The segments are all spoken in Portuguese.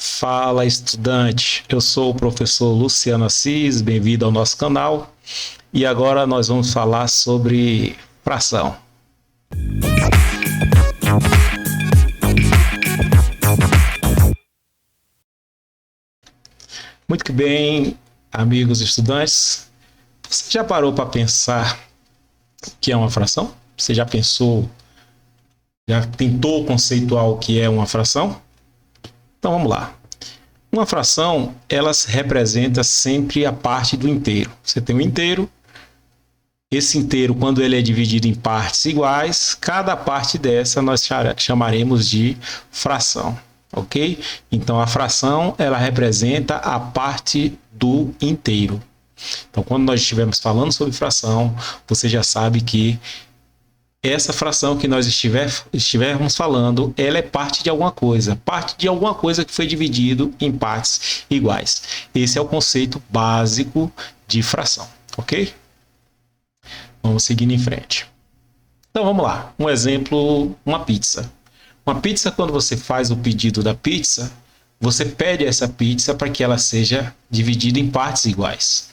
Fala, estudante. Eu sou o professor Luciano Assis, bem-vindo ao nosso canal. E agora nós vamos falar sobre fração. Muito que bem, amigos estudantes. Você já parou para pensar o que é uma fração? Você já pensou, já tentou conceituar o que é uma fração? Então vamos lá. Uma fração, ela representa sempre a parte do inteiro. Você tem um inteiro. Esse inteiro, quando ele é dividido em partes iguais, cada parte dessa nós chamaremos de fração, ok? Então, a fração, ela representa a parte do inteiro. Então, quando nós estivermos falando sobre fração, você já sabe que essa fração que nós estivermos falando, ela é parte de alguma coisa que foi dividido em partes iguais. Esse é o conceito básico de fração, ok? Vamos seguindo em frente. Então vamos lá, um exemplo, uma pizza. Uma pizza, quando você faz o pedido da pizza, você pede essa pizza para que ela seja dividida em partes iguais.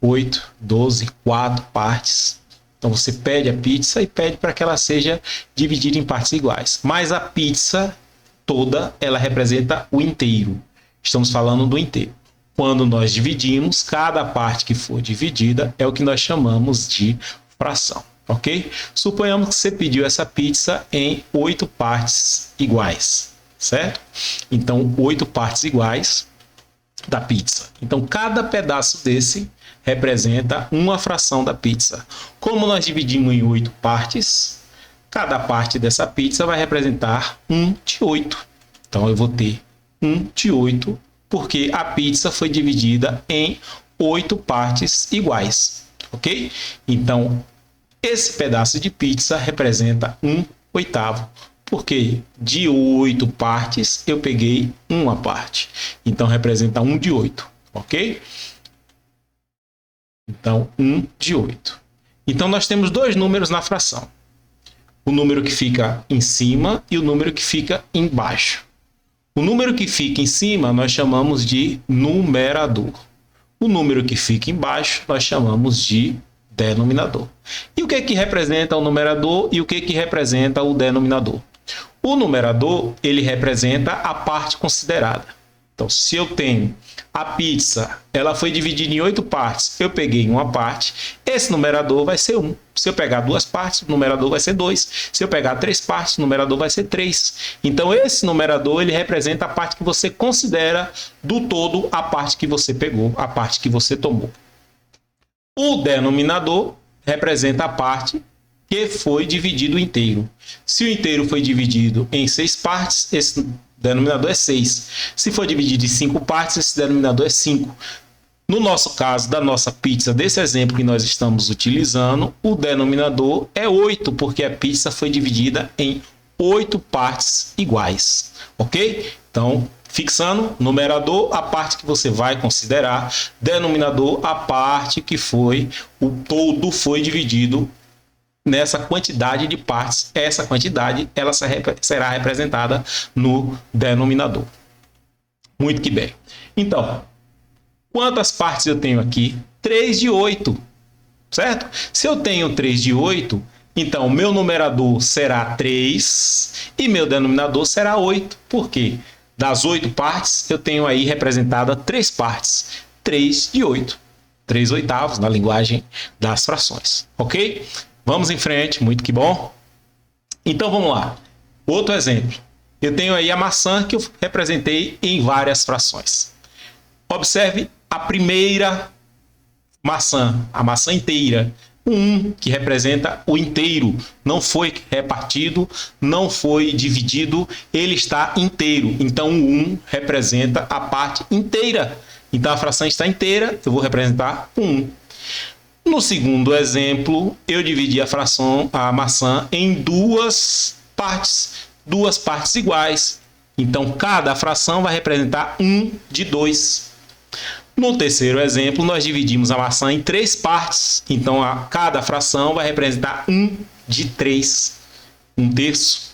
8, 12, 4 partes. Então você pede a pizza e pede para que ela seja dividida em partes iguais. Mas a pizza toda, ela representa o inteiro. Estamos falando do inteiro. Quando nós dividimos, cada parte que for dividida é o que nós chamamos de fração, ok? Suponhamos que você pediu essa pizza em 8 partes iguais, certo? Então, 8 partes iguais da pizza. Então, cada pedaço desse representa uma fração da pizza. Como nós dividimos em 8 partes, cada parte dessa pizza vai representar 1 de 8. Então, eu vou ter 1 de 8, porque a pizza foi dividida em 8 partes iguais, ok? Então, esse pedaço de pizza representa 1/8, porque de 8 partes eu peguei uma parte. Então, representa 1 de 8, ok? Então, 1 de 8. Então, nós temos dois números na fração. O número que fica em cima e o número que fica embaixo. O número que fica em cima nós chamamos de numerador. O número que fica embaixo nós chamamos de denominador. E o que que representa o numerador e o que que representa o denominador? O numerador, ele representa a parte considerada. Então, se eu tenho a pizza, ela foi dividida em 8 partes, eu peguei uma parte, esse numerador vai ser 1. Se eu pegar 2 partes, o numerador vai ser 2. Se eu pegar 3 partes, o numerador vai ser 3. Então, esse numerador, ele representa a parte que você considera do todo, a parte que você pegou, a parte que você tomou. O denominador representa a parte que foi dividido inteiro. Se o inteiro foi dividido em 6 partes, esse denominador é 6. Se for dividido em 5 partes, esse denominador é 5. No nosso caso, da nossa pizza, desse exemplo que nós estamos utilizando, o denominador é 8, porque a pizza foi dividida em 8 partes iguais, ok? Então, fixando, numerador, a parte que você vai considerar, denominador, a parte que foi, o todo foi dividido nessa quantidade de partes. Essa quantidade ela será representada no denominador. Muito que bem. Então, quantas partes eu tenho aqui? 3 de 8, certo? Se eu tenho 3 de 8, então meu numerador será 3 e meu denominador será 8. Por quê? Das 8 partes, eu tenho aí representada 3 partes. 3 de 8. 3/8 na linguagem das frações, ok? Vamos em frente, muito que bom. Então vamos lá. Outro exemplo. Eu tenho aí a maçã que eu representei em várias frações. Observe a primeira maçã, a maçã inteira. O 1, que representa o inteiro. Não foi repartido, não foi dividido, ele está inteiro. Então o 1 representa a parte inteira. Então a fração está inteira, eu vou representar o 1. No segundo exemplo, eu dividi a maçã em 2 partes iguais. Então, cada fração vai representar 1 de 2. No terceiro exemplo, nós dividimos a maçã em 3 partes. Então, cada fração vai representar 1 de 3, 1/3.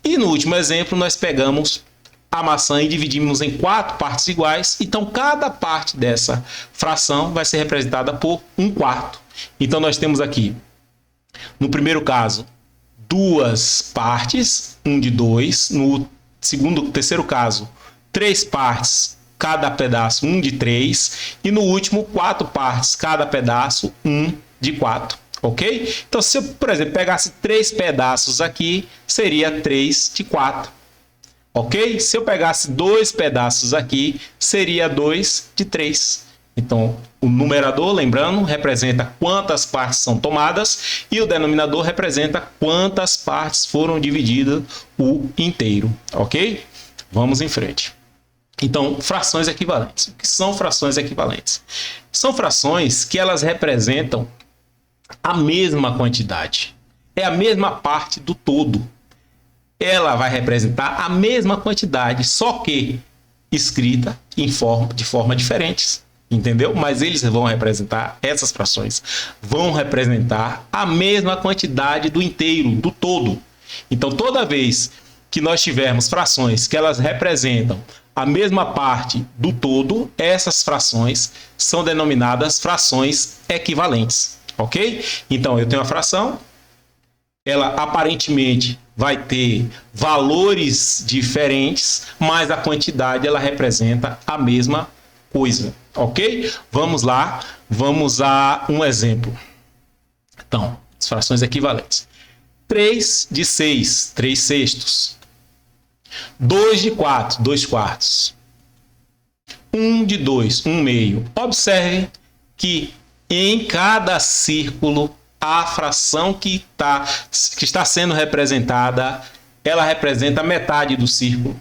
E no último exemplo, nós pegamos a maçã e dividimos em 4 partes iguais, então cada parte dessa fração vai ser representada por 1/4. Então nós temos aqui, no primeiro caso, 2 partes, 1 de 2. No terceiro caso, 3 partes, cada pedaço 1 de 3. E no último, 4 partes, cada pedaço 1 de 4. Ok? Então, se eu, por exemplo, pegasse 3 pedaços aqui, seria 3 de 4. Ok? Se eu pegasse 2 pedaços aqui, seria 2 de 3. Então, o numerador, lembrando, representa quantas partes são tomadas e o denominador representa quantas partes foram divididas o inteiro. Ok? Vamos em frente. Então, frações equivalentes. O que são frações equivalentes? São frações que elas representam a mesma quantidade. É a mesma parte do todo. Ela vai representar a mesma quantidade, só que escrita de forma diferentes. Entendeu? Mas eles vão representar, essas frações vão representar a mesma quantidade do inteiro, do todo. Então, toda vez que nós tivermos frações que elas representam a mesma parte do todo, essas frações são denominadas frações equivalentes. Ok? Então, eu tenho uma fração, ela aparentemente vai ter valores diferentes, mas a quantidade ela representa a mesma coisa. Ok? Vamos lá, vamos a um exemplo. Então, as frações equivalentes. 3 de 6, 3 sextos. 2 de 4, 2 quartos. 1 de 2, 1 meio. Observe que em cada círculo, a fração que está sendo representada, ela representa metade do círculo.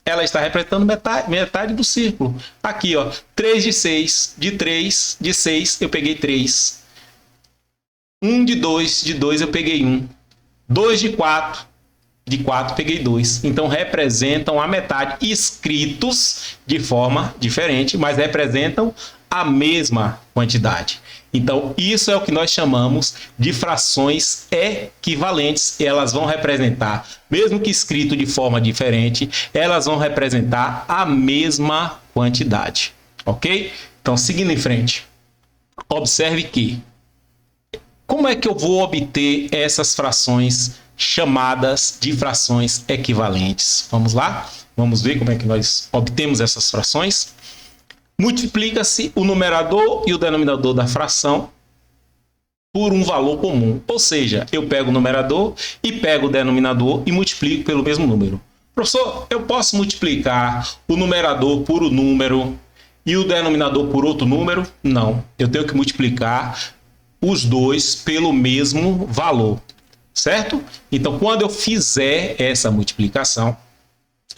Ela está representando metade do círculo. Aqui, ó, 3 de 6, de 3, de 6, eu peguei 3. 1 de 2 eu peguei 1. 2 de 4 peguei 2. Então, representam a metade, escritos de forma diferente, mas representam a mesma quantidade. Então, isso é o que nós chamamos de frações equivalentes. Elas vão representar, mesmo que escrito de forma diferente, elas vão representar a mesma quantidade. Ok? Então, seguindo em frente, observe que, como é que eu vou obter essas frações chamadas de frações equivalentes? Vamos lá? Vamos ver como é que nós obtemos essas frações. Multiplica-se o numerador e o denominador da fração por um valor comum. Ou seja, eu pego o numerador e pego o denominador e multiplico pelo mesmo número. Professor, eu posso multiplicar o numerador por um número e o denominador por outro número? Não. Eu tenho que multiplicar os dois pelo mesmo valor. Certo? Então, quando eu fizer essa multiplicação,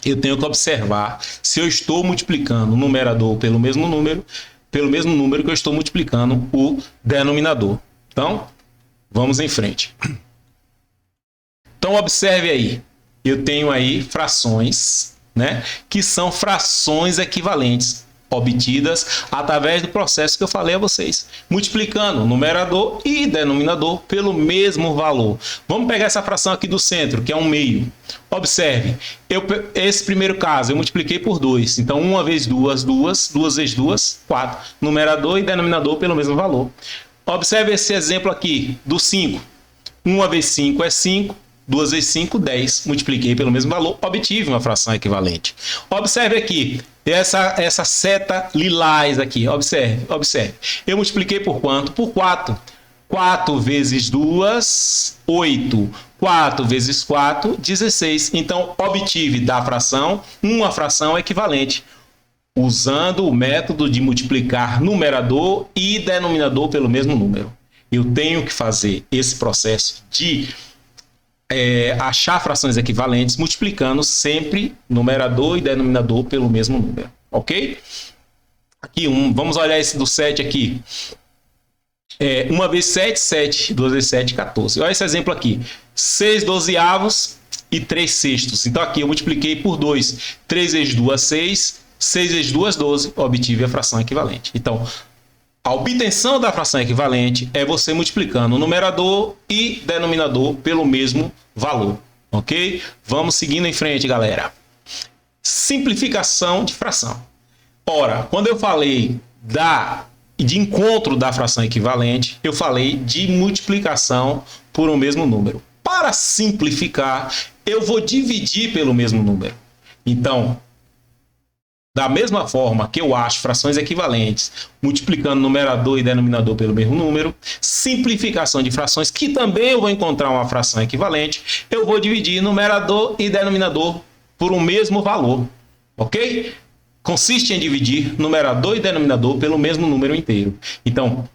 eu tenho que observar se eu estou multiplicando o numerador pelo mesmo número que eu estou multiplicando o denominador. Então, vamos em frente. Então, observe aí. Eu tenho aí frações, né, que são frações equivalentes, obtidas através do processo que eu falei a vocês, multiplicando o numerador e denominador pelo mesmo valor. Vamos pegar essa fração aqui do centro, que é 1 meio. Observe, esse primeiro caso eu multipliquei por 2, então 1 vezes 2, 2 vezes 2, 4. Numerador e denominador pelo mesmo valor. Observe esse exemplo aqui do 5. 1 vezes 5 é 5. 2 vezes 5, 10. Multipliquei pelo mesmo valor, obtive uma fração equivalente. Observe aqui, essa seta lilás aqui. Observe. Eu multipliquei por quanto? Por 4. 4 vezes 2, 8. 4 vezes 4, 16. Então, obtive da fração uma fração equivalente, usando o método de multiplicar numerador e denominador pelo mesmo número. Eu tenho que fazer esse processo de achar frações equivalentes, multiplicando sempre numerador e denominador pelo mesmo número. Ok? Aqui, vamos olhar esse do 7 aqui. 1 vezes 7, 7. 2 vezes 7, 14. Olha esse exemplo aqui. 6 dozeavos e 3 sextos. Então, aqui eu multipliquei por 2. 3 vezes 2, 6. 6 vezes 2, 12. Obtive a fração equivalente. Então, a obtenção da fração equivalente é você multiplicando o numerador e denominador pelo mesmo valor. Ok? Vamos seguindo em frente, galera. simplificação de fração. Ora, quando eu falei de encontro da fração equivalente, eu falei de multiplicação por um mesmo número. Para simplificar, eu vou dividir pelo mesmo número. Então, da mesma forma que eu acho frações equivalentes, multiplicando numerador e denominador pelo mesmo número, simplificação de frações, que também eu vou encontrar uma fração equivalente, eu vou dividir numerador e denominador por um mesmo valor, ok? Consiste em dividir numerador e denominador pelo mesmo número inteiro. Então,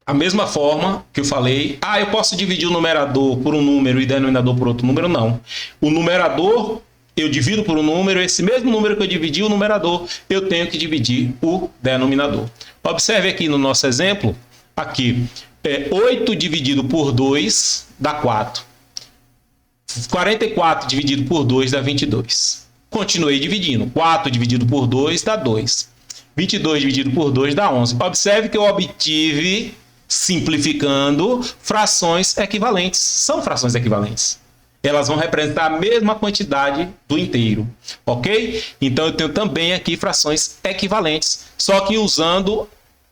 a mesma forma que eu falei, eu posso dividir o numerador por um número e o denominador por outro número? Não. O numerador eu divido por um número, esse mesmo número que eu dividi o numerador, eu tenho que dividir o denominador. Observe aqui no nosso exemplo, aqui, 8 dividido por 2 dá 4. 44 dividido por 2 dá 22. Continuei dividindo. 4 dividido por 2 dá 2. 22 dividido por 2 dá 11. Observe que eu obtive, simplificando, frações equivalentes. São frações equivalentes. Elas vão representar a mesma quantidade do inteiro, ok? Então eu tenho também aqui frações equivalentes, só que usando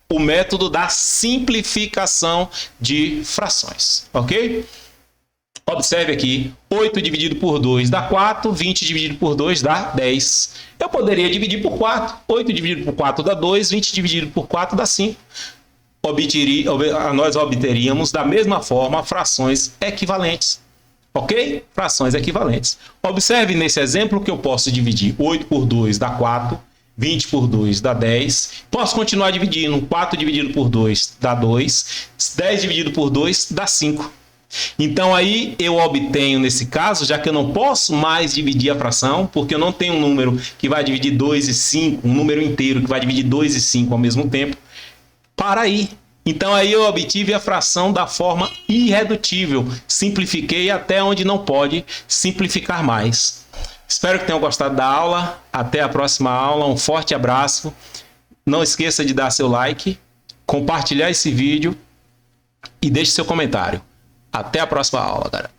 o método da simplificação de frações, ok? Observe aqui, 8 dividido por 2 dá 4, 20 dividido por 2 dá 10. Eu poderia dividir por 4, 8 dividido por 4 dá 2, 20 dividido por 4 dá 5. Nós obteríamos da mesma forma frações equivalentes. Ok? Frações equivalentes. Observe nesse exemplo que eu posso dividir 8 por 2 dá 4, 20 por 2 dá 10. Posso continuar dividindo. 4 dividido por 2 dá 2. 10 dividido por 2 dá 5. Então aí eu obtenho, nesse caso, já que eu não posso mais dividir a fração, porque eu não tenho um número que vai dividir 2 e 5, um número inteiro que vai dividir 2 e 5 ao mesmo tempo, para aí. Então aí eu obtive a fração da forma irredutível. Simplifiquei até onde não pode simplificar mais. Espero que tenham gostado da aula. Até a próxima aula. Um forte abraço. Não esqueça de dar seu like, compartilhar esse vídeo e deixe seu comentário. Até a próxima aula, galera.